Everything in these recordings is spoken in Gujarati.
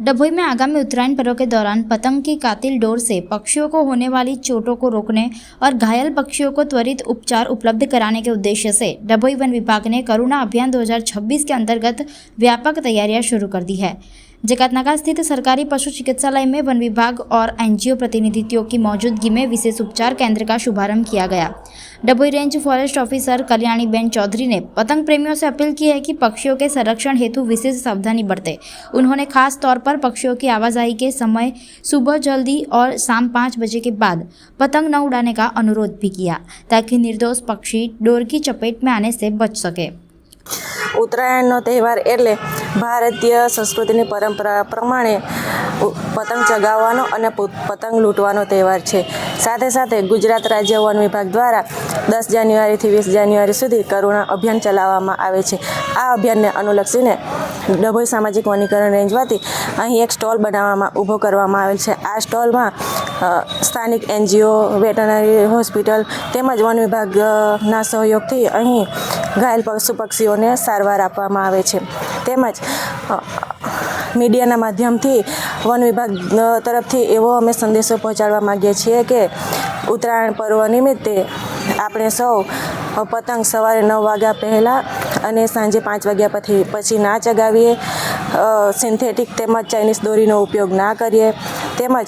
डभोई में आगामी उत्तरायण पर्व के दौरान पतंग की कातिल डोर से पक्षियों को होने वाली चोटों को रोकने और घायल पक्षियों को त्वरित उपचार उपलब्ध कराने के उद्देश्य से डभोई वन विभाग ने करुणा अभियान 2026 के अंतर्गत व्यापक तैयारियां शुरू कर दी है। जकातनाका स्थित सरकारी पशु चिकित्सालय में वन विभाग और एनजीओ प्रतिनिधियों की मौजूदगी में विशेष उपचार केंद्र का शुभारंभ किया गया। Dabhoi range forest officer Kalyaniben Chaudhari ने पतंग प्रेमियों से अपील की है कि पक्षियों के संरक्षण हेतु विशेष सावधानी बरतें। उन्होंने खास तौर पर पक्षियों की आवाजाही के समय सुबह जल्दी और शाम 5 बजे के बाद पतंग न उड़ाने का अनुरोध भी किया, ताकि निर्दोष पक्षी डोर की चपेट में आने से बच सके। ઉત્તરાયણનો તહેવાર એટલે ભારતીય સંસ્કૃતિની પરંપરા પ્રમાણે પતંગ ચગાવવાનો અને પતંગ લૂંટવાનો તહેવાર છે। સાથે સાથે ગુજરાત રાજ્ય વન વિભાગ દ્વારા 10 જાન્યુઆરીથી 20 જાન્યુઆરી સુધી કરુણા અભિયાન ચલાવવામાં આવે છે। આ અભિયાનને અનુલક્ષીને ડભોઈ સામાજિક વનીકરણ રેન્જ વતી અહીં એક સ્ટોલ ઊભો કરવામાં આવેલ છે। આ સ્ટોલમાં સ્થાનિક એનજીઓ, વેટરનરી હોસ્પિટલ તેમજ વન વિભાગના સહયોગથી અહીં ઘાયલ પશુ પક્ષીઓને સારવાર આપવામાં આવે છે। તેમજ મીડિયાના માધ્યમથી વન વિભાગ તરફથી એવો અમે સંદેશો પહોંચાડવા માગીએ છીએ કે ઉત્તરાયણ પર્વ નિમિત્તે આપણે સૌ પતંગ સવારે 9 વાગ્યા પહેલાં અને સાંજે 5 વાગ્યા પછી ના ચગાવીએ, સિન્થેટિક તેમજ ચાઇનીઝ દોરીનો ઉપયોગ ના કરીએ, તેમજ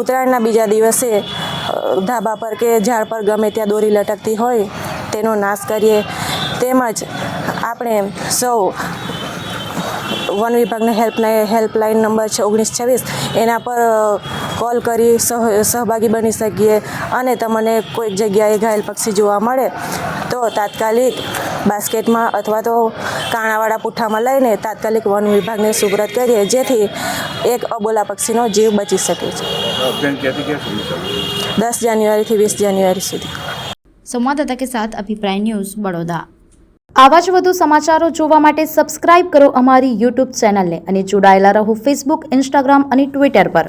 ઉત્તરાયણના બીજા દિવસે ધાબા પર કે ઝાડ પર ગમે ત્યાં દોરી લટકતી હોય તેનો નાશ કરીએ। તેમજ આપણે સૌ વન વિભાગનો હેલ્પલાઇન નંબર છે 1926, એના પર કોલ કરી સહભાગી બની શકીએ અને તમને કોઈક જગ્યાએ ઘાયલ પક્ષી જોવા મળે તો તાત્કાલિક બાસ્કેટમાં અથવા તો કાણાવાળા પુઠ્ઠામાં લઈને તાત્કાલિક વન વિભાગને સુપરત કરીએ, જેથી એક અબોલા પક્ષીનો જીવ બચી શકે છે। 10 જાન્યુઆરીથી 20 જાન્યુઆરી સુધી। संवाददाता के साथ अभिप्राय न्यूज़ बड़ौदा। આવા જ વધુ સમાચારો જોવા માટે સબસ્ક્રાઇબ કરો અમારી યુટ્યુબ ચેનલને અને જોડાયેલા રહો ફેસબુક, ઇન્સ્ટાગ્રામ અને ટ્વિટર પર।